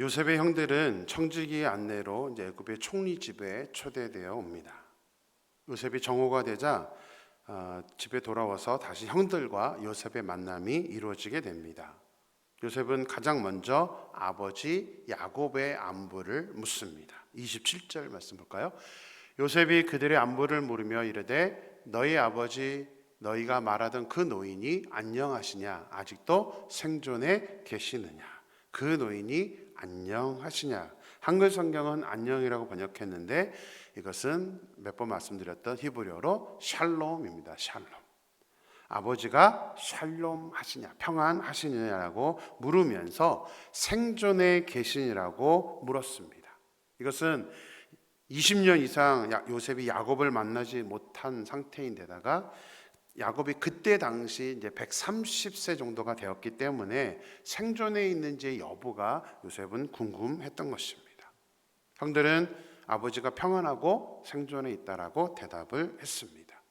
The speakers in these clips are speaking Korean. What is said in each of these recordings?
요셉의 형들은 청지기의 안내로 이제 애굽의 총리 집에 초대되어 옵니다. 요셉이 정오가 되자 집에 돌아와서 다시 형들과 요셉의 만남이 이루어지게 됩니다. 요셉은 가장 먼저 아버지 야곱의 안부를 묻습니다. 27절 말씀 볼까요? 요셉이 그들의 안부를 물으며 이르되 너희 아버지 너희가 말하던 그 노인이 안녕하시냐? 아직도 생존해 계시느냐? 그 노인이 안녕하시냐? 한글 성경은 안녕이라고 번역했는데 이것은 몇 번 말씀드렸던 히브리어로 샬롬입니다. 샬롬. 아버지가 샬롬 하시냐, 평안 하시느냐라고 물으면서 생존해 계시냐라고 물었습니다. 이것은 20년 이상 요셉이 야곱을 만나지 못한 상태인데다가 야곱이 그때 당시 이제 130세 정도가 되었기 때문에 생존해 있는지의 여부가 요셉은 궁금했던 것입니다. 형들은 아버지가 평안하고 생존해 있다라고 대답을 했습니다.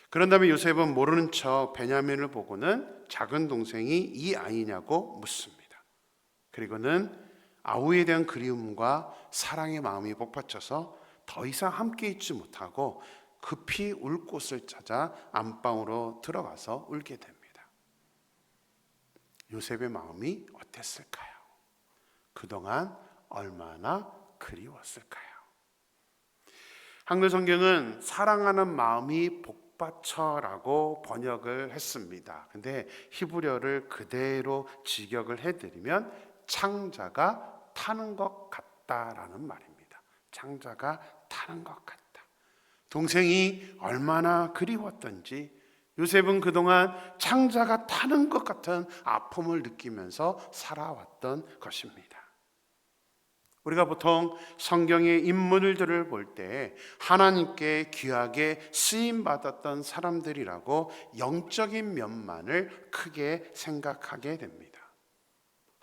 그런 다음에 요셉은 모르는 척 베냐민을 보고는 작은 동생이 이 아이냐고 묻습니다. 그리고는 아우에 대한 그리움과 사랑의 마음이 복받쳐서 더 이상 함께 있지 못하고 급히 울 곳을 찾아 안방으로 들어가서 울게 됩니다. 요셉의 마음이 어땠을까요? 그동안 얼마나 그리웠을까요? 한글 성경은 사랑하는 마음이 복받쳐라고 번역을 했습니다. 근데 히브리어를 그대로 직역을 해드리면 창자가 타는 것 같다라는 말입니다. 창자가 타는 것 같다. 동생이 얼마나 그리웠던지 요셉은 그동안 창자가 타는 것 같은 아픔을 느끼면서 살아왔던 것입니다. 우리가 보통 성경의 인물들을 볼 때 하나님께 귀하게 쓰임받았던 사람들이라고 영적인 면만을 크게 생각하게 됩니다.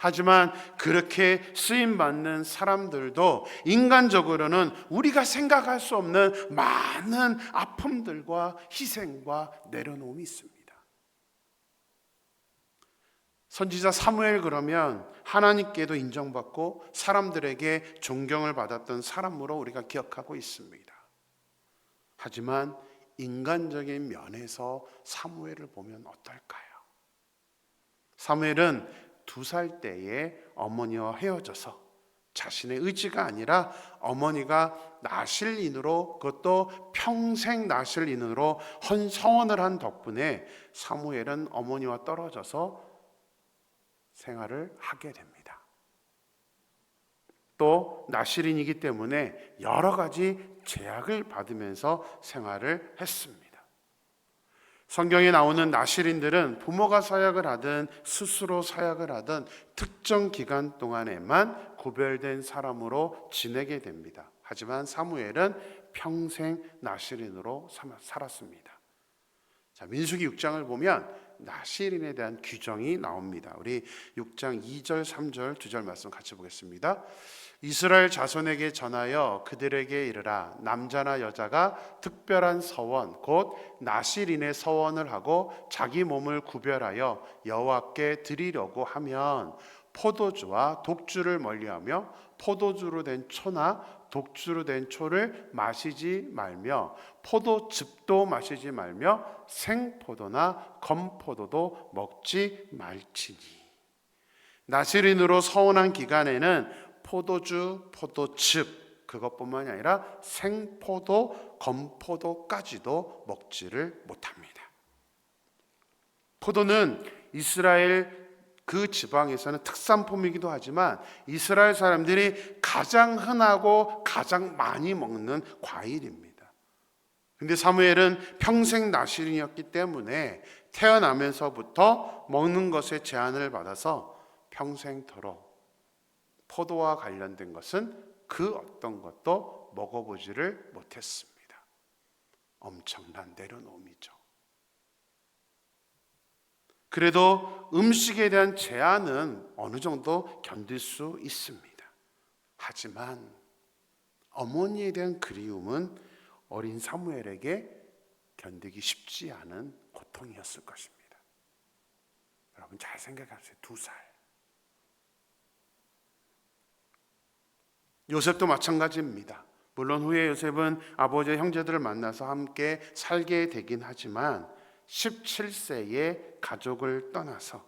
하지만 그렇게 쓰임받는 사람들도 인간적으로는 우리가 생각할 수 없는 많은 아픔들과 희생과 내려놓음이 있습니다. 선지자 사무엘 그러면 하나님께도 인정받고 사람들에게 존경을 받았던 사람으로 우리가 기억하고 있습니다. 하지만 인간적인 면에서 사무엘을 보면 어떨까요? 사무엘은 2살 때에 어머니와 헤어져서 자신의 의지가 아니라 어머니가 나실인으로, 그것도 평생 나실인으로 헌성원을 한 덕분에 사무엘은 어머니와 떨어져서 생활을 하게 됩니다. 또 나실인이기 때문에 여러 가지 제약을 받으면서 생활을 했습니다. 성경에 나오는 나실인들은 부모가 사역을 하든 스스로 사역을 하든 특정 기간 동안에만 구별된 사람으로 지내게 됩니다. 하지만 사무엘은 평생 나실인으로 살았습니다. 자, 민수기 6장을 보면 나실인에 대한 규정이 나옵니다. 우리 6장 2절, 3절, 2절 말씀 같이 보겠습니다. 이스라엘 자손에게 전하여 그들에게 이르라. 남자나 여자가 특별한 서원 곧 나실인의 서원을 하고 자기 몸을 구별하여 여호와께 드리려고 하면 포도주와 독주를 멀리하며 포도주로 된 초나 독주로 된 초를 마시지 말며 포도즙도 마시지 말며 생포도나 검포도도 먹지 말지니. 나실인으로 서원한 기간에는 포도주, 포도즙 그것뿐만이 아니라 생포도, 검포도까지도 먹지를 못합니다. 포도는 이스라엘 그 지방에서는 특산품이기도 하지만 이스라엘 사람들이 가장 흔하고 가장 많이 먹는 과일입니다. 근데 사무엘은 평생 나실인이었기 때문에 태어나면서부터 먹는 것에 제한을 받아서 평생토록 포도와 관련된 것은 그 어떤 것도 먹어보지를 못했습니다. 엄청난 내려놓음이죠. 그래도 음식에 대한 제한은 어느 정도 견딜 수 있습니다. 하지만 어머니에 대한 그리움은 어린 사무엘에게 견디기 쉽지 않은 고통이었을 것입니다. 여러분 잘 생각하세요. 2살. 요셉도 마찬가지입니다. 물론 후에 요셉은 아버지의 형제들을 만나서 함께 살게 되긴 하지만 17세에 가족을 떠나서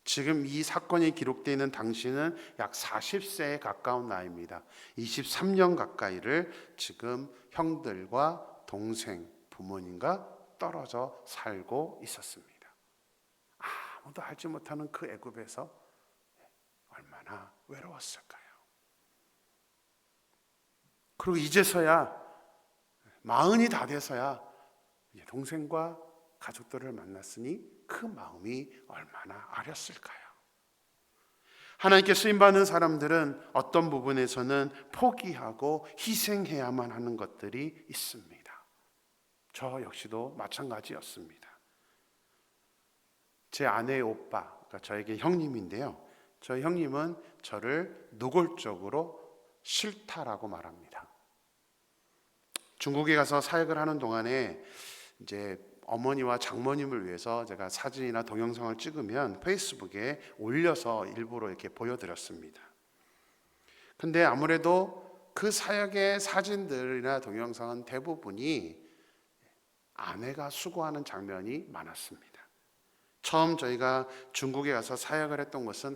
지금 이 사건이 기록되어 있는 당시는 약 40세에 가까운 나이입니다. 23년 가까이를 지금 형들과 동생, 부모님과 떨어져 살고 있었습니다. 아무도 알지 못하는 그 애굽에서 얼마나 외로웠을까요? 그리고 이제서야 마흔이 다 돼서야 동생과 가족들을 만났으니 그 마음이 얼마나 아렸을까요? 하나님께 쓰임받는 사람들은 어떤 부분에서는 포기하고 희생해야만 하는 것들이 있습니다. 저 역시도 마찬가지였습니다. 제 아내의 오빠, 그러니까 저에게 형님인데요. 저희 형님은 저를 노골적으로 싫다라고 말합니다. 중국에 가서 사역을 하는 동안에 이제 어머니와 장모님을 위해서 제가 사진이나 동영상을 찍으면 페이스북에 올려서 일부러 이렇게 보여드렸습니다. 근데 아무래도 그 사역의 사진들이나 동영상은 대부분이 아내가 수고하는 장면이 많았습니다. 처음 저희가 중국에 가서 사역을 했던 곳은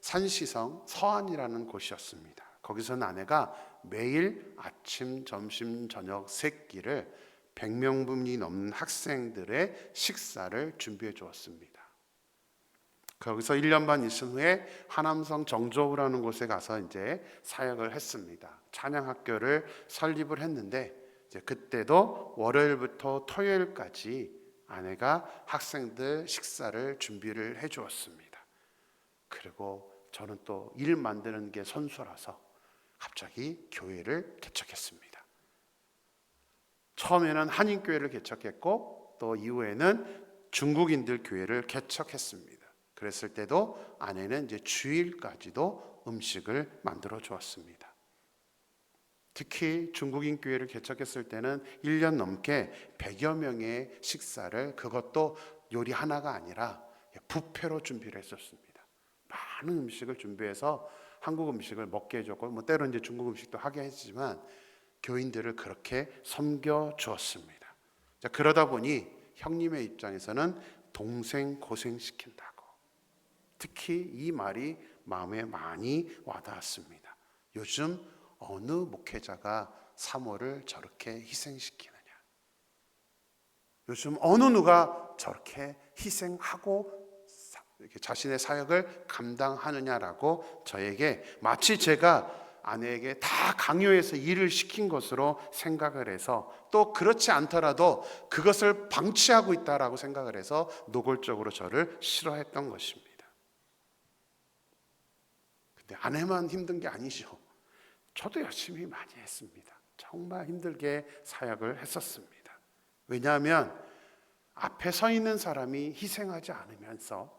산시성 서안이라는 곳이었습니다. 거기서는 아내가 매일 아침, 점심, 저녁 세 끼를 100명분이 넘는 학생들의 식사를 준비해 주었습니다. 거기서 1년 반 있은 후에 하남성 정저우라는 곳에 가서 이제 사역을 했습니다. 찬양학교를 설립을 했는데 이제 그때도 월요일부터 토요일까지 아내가 학생들 식사를 준비를 해 주었습니다. 그리고 저는 또 일 만드는 게 선수라서 갑자기 교회를 개척했습니다. 처음에는 한인교회를 개척했고 또 이후에는 중국인들 교회를 개척했습니다. 그랬을 때도 아내는 이제 주일까지도 음식을 만들어 주었습니다. 특히 중국인 교회를 개척했을 때는 1년 넘게 100여 명의 식사를, 그것도 요리 하나가 아니라 뷔페로 준비를 했었습니다. 많은 음식을 준비해서 한국 음식을 먹게 해줬고 뭐 때로 이제 중국 음식도 하게 했지만 교인들을 그렇게 섬겨 주었습니다. 자, 그러다 보니 형님의 입장에서는 동생 고생시킨다고, 특히 이 말이 마음에 많이 와닿았습니다. 요즘 어느 목회자가 사모를 저렇게 희생시키느냐, 요즘 어느 누가 저렇게 희생하고 이렇게 자신의 사역을 감당하느냐라고 저에게 마치 제가 아내에게 다 강요해서 일을 시킨 것으로 생각을 해서, 또 그렇지 않더라도 그것을 방치하고 있다라고 생각을 해서 노골적으로 저를 싫어했던 것입니다. 근데 아내만 힘든 게 아니죠. 저도 열심히 많이 했습니다. 정말 힘들게 사역을 했었습니다. 왜냐하면 앞에 서 있는 사람이 희생하지 않으면서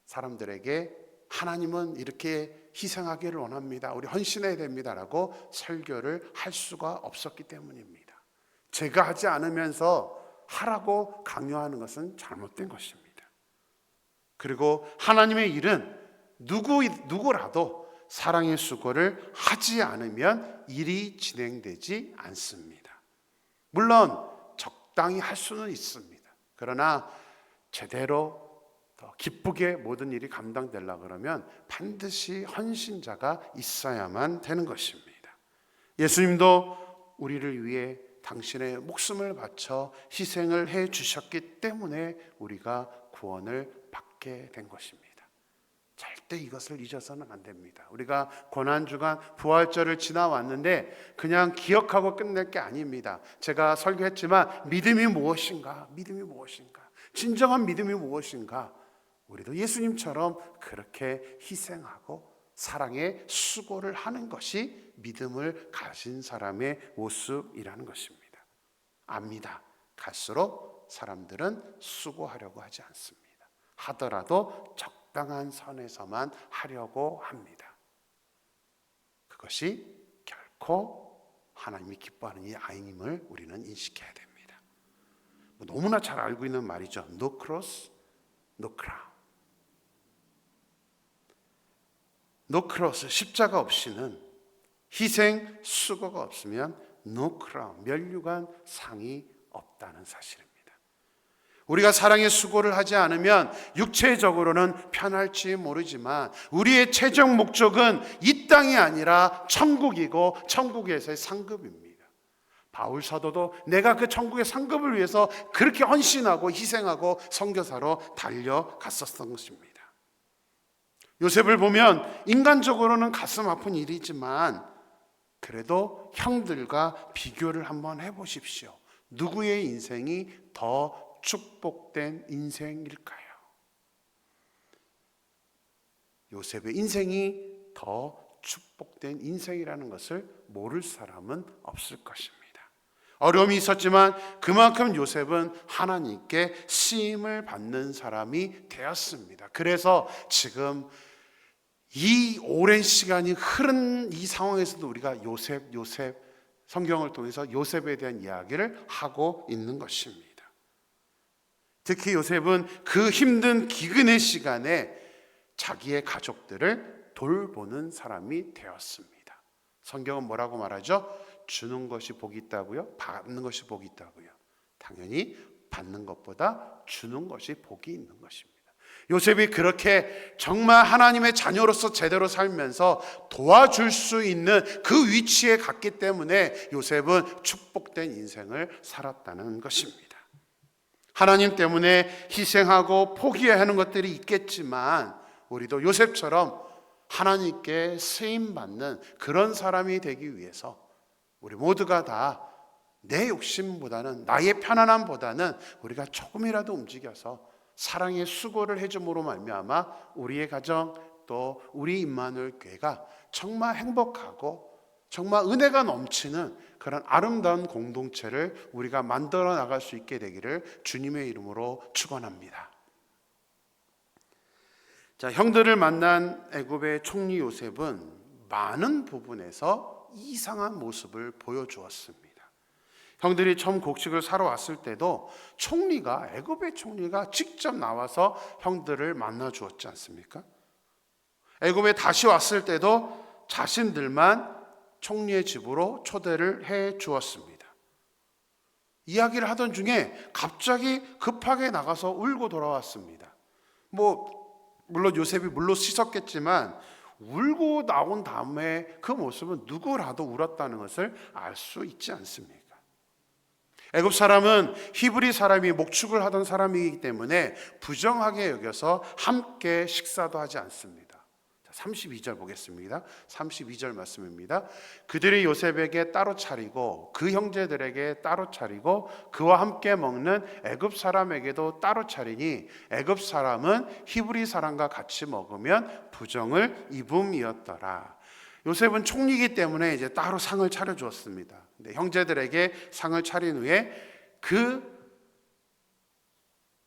사람들에게 하나님은 이렇게 희생하기를 원합니다, 우리 헌신해야 됩니다라고 설교를 할 수가 없었기 때문입니다. 제가 하지 않으면서 하라고 강요하는 것은 잘못된 것입니다. 그리고 하나님의 일은 누구라도 사랑의 수고를 하지 않으면 일이 진행되지 않습니다. 물론 적당히 할 수는 있습니다. 그러나 제대로 더 기쁘게 모든 일이 감당되려고 그러면 반드시 헌신자가 있어야만 되는 것입니다. 예수님도 우리를 위해 당신의 목숨을 바쳐 희생을 해 주셨기 때문에 우리가 구원을 받게 된 것입니다. 절대 이것을 잊어서는 안 됩니다. 우리가 고난주간 부활절을 지나왔는데 그냥 기억하고 끝낼 게 아닙니다. 제가 설교했지만 믿음이 무엇인가? 믿음이 무엇인가? 진정한 믿음이 무엇인가? 우리도 예수님처럼 그렇게 희생하고 사랑의 수고를 하는 것이 믿음을 가진 사람의 모습이라는 것입니다. 압니다. 갈수록 사람들은 수고하려고 하지 않습니다. 하더라도 적당한 선에서만 하려고 합니다. 그것이 결코 하나님이 기뻐하는 일 아님을 우리는 인식해야 됩니다. 너무나 잘 알고 있는 말이죠. No cross, no crown. No cross, 십자가 없이는 희생 수고가 없으면 no crown, 면류관 상이 없다는 사실입니다. 우리가 사랑의 수고를 하지 않으면 육체적으로는 편할지 모르지만 우리의 최종 목적은 이 땅이 아니라 천국이고 천국에서의 상급입니다. 바울 사도도 내가 그 천국의 상급을 위해서 그렇게 헌신하고 희생하고 선교사로 달려갔었던 것입니다. 요셉을 보면 인간적으로는 가슴 아픈 일이지만 그래도 형들과 비교를 한번 해보십시오. 누구의 인생이 더 축복된 인생일까요? 요셉의 인생이 더 축복된 인생이라는 것을 모를 사람은 없을 것입니다. 어려움이 있었지만 그만큼 요셉은 하나님께 쓰임을 받는 사람이 되었습니다. 그래서 지금 이 오랜 시간이 흐른 이 상황에서도 우리가 요셉 성경을 통해서 요셉에 대한 이야기를 하고 있는 것입니다. 특히 요셉은 그 힘든 기근의 시간에 자기의 가족들을 돌보는 사람이 되었습니다. 성경은 뭐라고 말하죠? 주는 것이 복이 있다고요? 받는 것이 복이 있다고요? 당연히 받는 것보다 주는 것이 복이 있는 것입니다. 요셉이 그렇게 정말 하나님의 자녀로서 제대로 살면서 도와줄 수 있는 그 위치에 갔기 때문에 요셉은 축복된 인생을 살았다는 것입니다. 하나님 때문에 희생하고 포기해야 하는 것들이 있겠지만 우리도 요셉처럼 하나님께 쓰임받는 그런 사람이 되기 위해서 우리 모두가 다 내 욕심보다는 나의 편안함보다는 우리가 조금이라도 움직여서 사랑의 수고를 해줌으로 말미암아 우리의 가정 또 우리 임마누엘 교회가 정말 행복하고 정말 은혜가 넘치는 그런 아름다운 공동체를 우리가 만들어 나갈 수 있게 되기를 주님의 이름으로 축원합니다. 자, 형들을 만난 애굽의 총리 요셉은 많은 부분에서 이상한 모습을 보여주었습니다. 형들이 처음 곡식을 사러 왔을 때도 애굽의 총리가 직접 나와서 형들을 만나 주었지 않습니까? 애굽에 다시 왔을 때도 자신들만 총리의 집으로 초대를 해 주었습니다. 이야기를 하던 중에 갑자기 급하게 나가서 울고 돌아왔습니다. 물론 요셉이 물로 씻었겠지만 울고 나온 다음에 그 모습은 누구라도 울었다는 것을 알 수 있지 않습니까? 애굽 사람은 히브리 사람이 목축을 하던 사람이기 때문에 부정하게 여겨서 함께 식사도 하지 않습니다. 32절 보겠습니다. 32절 말씀입니다. 그들이 요셉에게 따로 차리고 그 형제들에게 따로 차리고 그와 함께 먹는 애굽 사람에게도 따로 차리니 애굽 사람은 히브리 사람과 같이 먹으면 부정을 입음이었더라. 요셉은 총리이기 때문에 이제 따로 상을 차려 주었습니다. 근데 형제들에게 상을 차린 후에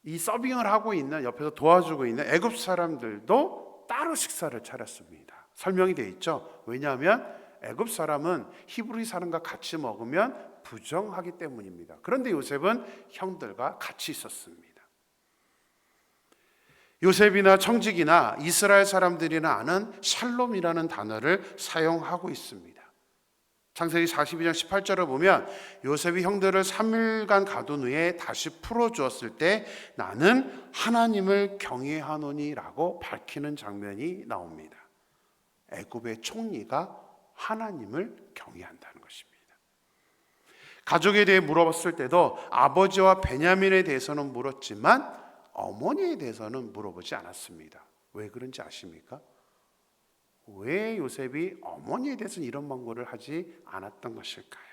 이 서빙을 하고 있는 옆에서 도와주고 있는 애굽 사람들도 따로 식사를 차렸습니다. 설명이 되어 있죠. 왜냐하면 애굽 사람은 히브리 사람과 같이 먹으면 부정하기 때문입니다. 그런데 요셉은 형들과 같이 있었습니다. 요셉이나 청직이나 이스라엘 사람들이나 아는 샬롬이라는 단어를 사용하고 있습니다. 창세기 42장 18절을 보면 요셉이 형들을 3일간 가둔 후에 다시 풀어주었을 때 나는 하나님을 경외하노니라고 밝히는 장면이 나옵니다. 애굽의 총리가 하나님을 경외한다는 것입니다. 가족에 대해 물어봤을 때도 아버지와 베냐민에 대해서는 물었지만 어머니에 대해서는 물어보지 않았습니다. 왜 그런지 아십니까? 왜 요셉이 어머니에 대해서는 이런 방문을 하지 않았던 것일까요?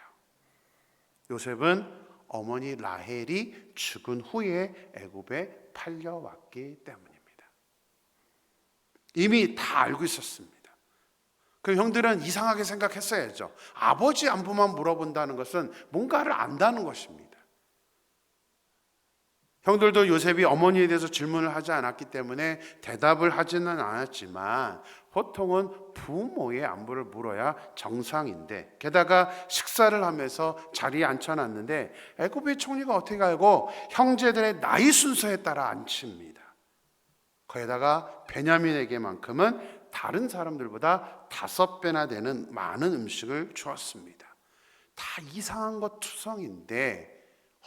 요셉은 어머니 라헬이 죽은 후에 애굽에 팔려왔기 때문입니다. 이미 다 알고 있었습니다. 그 형들은 이상하게 생각했어야죠. 아버지 안부만 물어본다는 것은 뭔가를 안다는 것입니다. 형들도 요셉이 어머니에 대해서 질문을 하지 않았기 때문에 대답을 하지는 않았지만 보통은 부모의 안부를 물어야 정상인데 게다가 식사를 하면서 자리에 앉혀놨는데 애굽의 총리가 어떻게 알고 형제들의 나이 순서에 따라 앉힙니다. 거기다가 베냐민에게만큼은 다른 사람들보다 5배나 되는 많은 음식을 주었습니다. 다 이상한 것 투성인데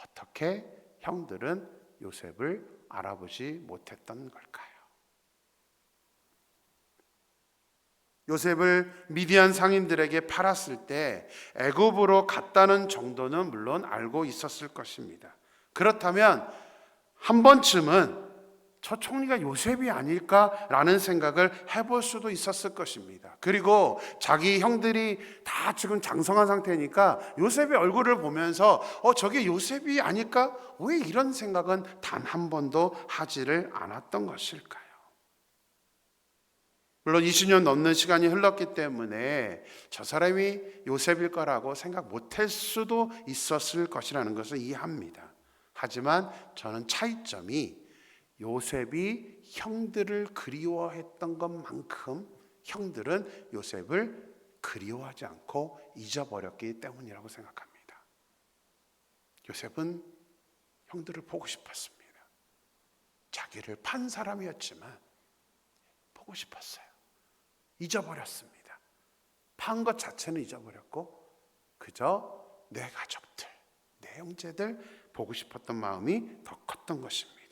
어떻게 형들은 요셉을 알아보지 못했던 걸까요? 요셉을 미디안 상인들에게 팔았을 때 애굽으로 갔다는 정도는 물론 알고 있었을 것입니다. 그렇다면 한 번쯤은 저 총리가 요셉이 아닐까라는 생각을 해볼 수도 있었을 것입니다. 그리고 자기 형들이 다 지금 장성한 상태니까 요셉의 얼굴을 보면서 저게 요셉이 아닐까? 왜 이런 생각은 단 한 번도 하지를 않았던 것일까요? 물론 20년 넘는 시간이 흘렀기 때문에 저 사람이 요셉일 거라고 생각 못할 수도 있었을 것이라는 것을 이해합니다. 하지만 저는 차이점이 요셉이 형들을 그리워했던 것만큼 형들은 요셉을 그리워하지 않고 잊어버렸기 때문이라고 생각합니다. 요셉은 형들을 보고 싶었습니다. 자기를 판 사람이었지만 보고 싶었어요. 잊어버렸습니다. 판 것 자체는 잊어버렸고 그저 내 가족들, 내 형제들 보고 싶었던 마음이 더 컸던 것입니다.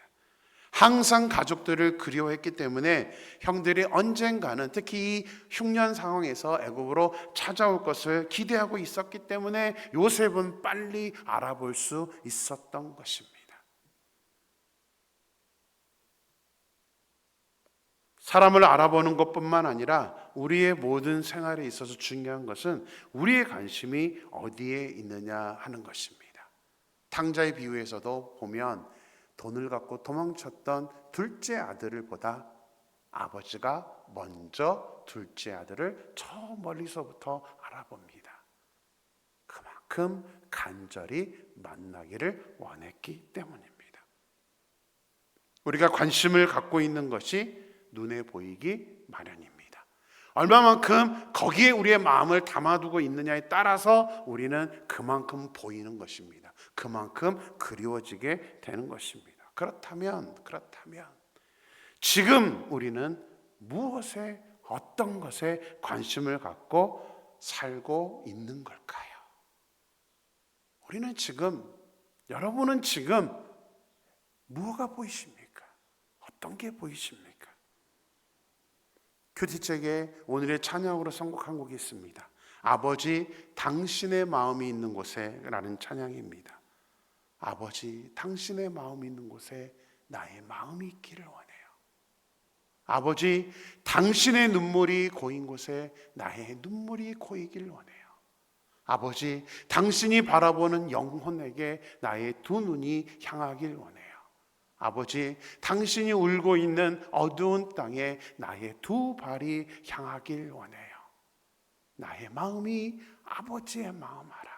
항상 가족들을 그리워했기 때문에 형들이 언젠가는 특히 이 흉년 상황에서 애굽으로 찾아올 것을 기대하고 있었기 때문에 요셉은 빨리 알아볼 수 있었던 것입니다. 사람을 알아보는 것뿐만 아니라 우리의 모든 생활에 있어서 중요한 것은 우리의 관심이 어디에 있느냐 하는 것입니다. 탕자의 비유에서도 보면 돈을 갖고 도망쳤던 둘째 아들을 보다 아버지가 먼저 둘째 아들을 저 멀리서부터 알아봅니다. 그만큼 간절히 만나기를 원했기 때문입니다. 우리가 관심을 갖고 있는 것이 눈에 보이기 마련입니다. 얼마만큼 거기에 우리의 마음을 담아두고 있느냐에 따라서 우리는 그만큼 보이는 것입니다. 그만큼 그리워지게 되는 것입니다. 그렇다면 지금 우리는 무엇에 어떤 것에 관심을 갖고 살고 있는 걸까요? 우리는 지금, 여러분은 지금 무엇가 보이십니까? 어떤 게 보이십니까? 큐티책에 오늘의 찬양으로 선곡한 곡이 있습니다. 아버지 당신의 마음이 있는 곳에 라는 찬양입니다. 아버지 당신의 마음이 있는 곳에 나의 마음이 있기를 원해요. 아버지 당신의 눈물이 고인 곳에 나의 눈물이 고이길 원해요. 아버지 당신이 바라보는 영혼에게 나의 두 눈이 향하길 원해요. 아버지 당신이 울고 있는 어두운 땅에 나의 두 발이 향하길 원해요. 나의 마음이 아버지의 마음하라.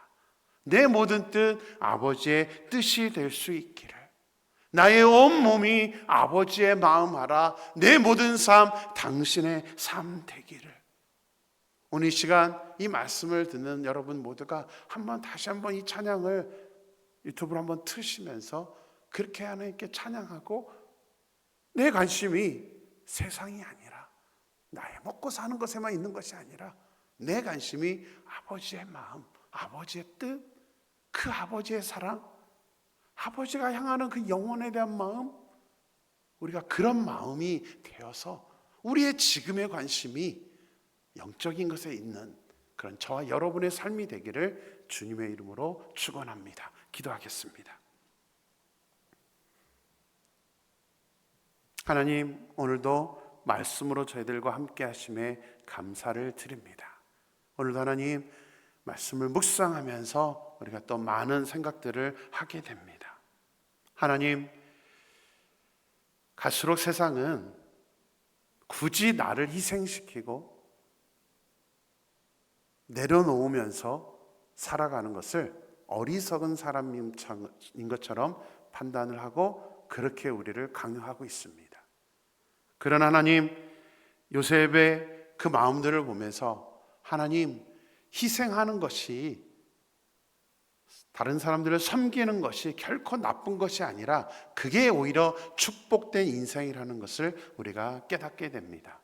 내 모든 뜻 아버지의 뜻이 될 수 있기를. 나의 온 몸이 아버지의 마음하라. 내 모든 삶 당신의 삶 되기를. 오늘 이 시간 이 말씀을 듣는 여러분 모두가 다시 한번 이 찬양을 유튜브로 한번 트시면서 그렇게 하나님께 찬양하고 내 관심이 세상이 아니라 나의 먹고 사는 것에만 있는 것이 아니라 내 관심이 아버지의 마음, 아버지의 뜻, 그 아버지의 사랑, 아버지가 향하는 그 영혼에 대한 마음, 우리가 그런 마음이 되어서 우리의 지금의 관심이 영적인 것에 있는 그런 저와 여러분의 삶이 되기를 주님의 이름으로 축원합니다. 기도하겠습니다. 하나님, 오늘도 말씀으로 저희들과 함께 하심에 감사를 드립니다. 오늘도 하나님 말씀을 묵상하면서 우리가 또 많은 생각들을 하게 됩니다. 하나님, 갈수록 세상은 굳이 나를 희생시키고 내려놓으면서 살아가는 것을 어리석은 사람인 것처럼 판단을 하고 그렇게 우리를 강요하고 있습니다. 그러나 하나님, 요셉의 그 마음들을 보면서 하나님, 희생하는 것이, 다른 사람들을 섬기는 것이 결코 나쁜 것이 아니라 그게 오히려 축복된 인생이라는 것을 우리가 깨닫게 됩니다.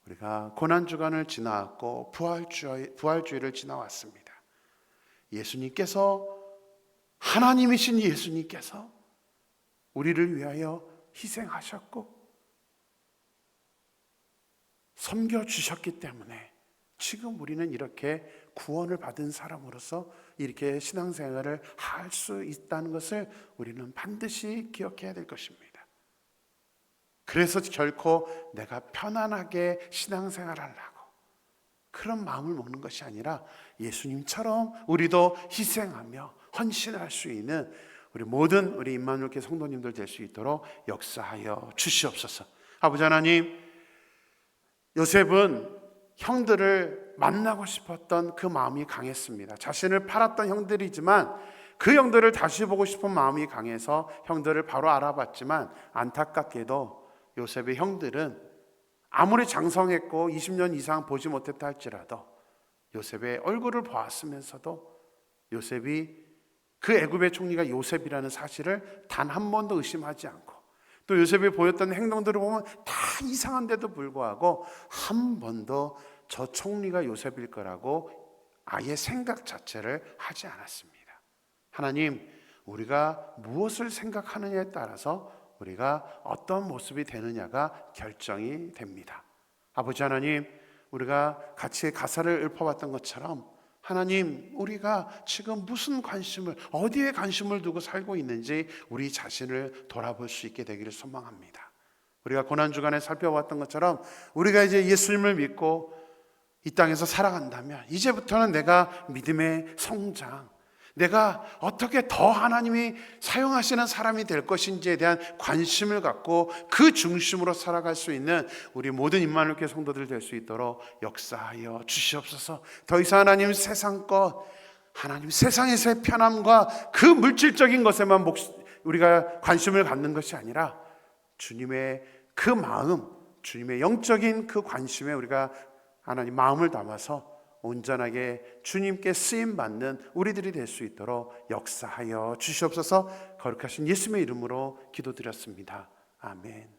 우리가 고난주간을 지나왔고 부활주의를 지나왔습니다. 예수님께서, 하나님이신 예수님께서 우리를 위하여 희생하셨고 섬겨주셨기 때문에 지금 우리는 이렇게 구원을 받은 사람으로서 이렇게 신앙생활을 할 수 있다는 것을 우리는 반드시 기억해야 될 것입니다. 그래서 결코 내가 편안하게 신앙생활을 하려고 그런 마음을 먹는 것이 아니라 예수님처럼 우리도 희생하며 헌신할 수 있는 우리 모든 우리 임마누엘 교회 성도님들 될 수 있도록 역사하여 주시옵소서. 아버지 하나님, 요셉은 형들을 만나고 싶었던 그 마음이 강했습니다. 자신을 팔았던 형들이지만 그 형들을 다시 보고 싶은 마음이 강해서 형들을 바로 알아봤지만, 안타깝게도 요셉의 형들은 아무리 장성했고 20년 이상 보지 못했다 할지라도 요셉의 얼굴을 보았으면서도 요셉이, 그 애굽의 총리가 요셉이라는 사실을 단 한 번도 의심하지 않고, 또 요셉이 보였던 행동들을 보면 다 이상한데도 불구하고 한 번도 저 총리가 요셉일 거라고 아예 생각 자체를 하지 않았습니다. 하나님, 우리가 무엇을 생각하느냐에 따라서 우리가 어떤 모습이 되느냐가 결정이 됩니다. 아버지 하나님, 우리가 같이 가사를 읊어봤던 것처럼 하나님, 우리가 지금 무슨 관심을, 어디에 관심을 두고 살고 있는지 우리 자신을 돌아볼 수 있게 되기를 소망합니다. 우리가 고난주간에 살펴봤던 것처럼 우리가 이제 예수님을 믿고 이 땅에서 살아간다면 이제부터는 내가 믿음의 성장, 내가 어떻게 더 하나님이 사용하시는 사람이 될 것인지에 대한 관심을 갖고 그 중심으로 살아갈 수 있는 우리 모든 임마누엘 교회 성도들 될 수 있도록 역사하여 주시옵소서. 더 이상 하나님 세상 것, 하나님 세상에서의 편함과 그 물질적인 것에만 우리가 관심을 갖는 것이 아니라 주님의 그 마음, 주님의 영적인 그 관심에 우리가 하나님 마음을 담아서 온전하게 주님께 쓰임받는 우리들이 될 수 있도록 역사하여 주시옵소서. 거룩하신 예수님의 이름으로 기도드렸습니다. 아멘.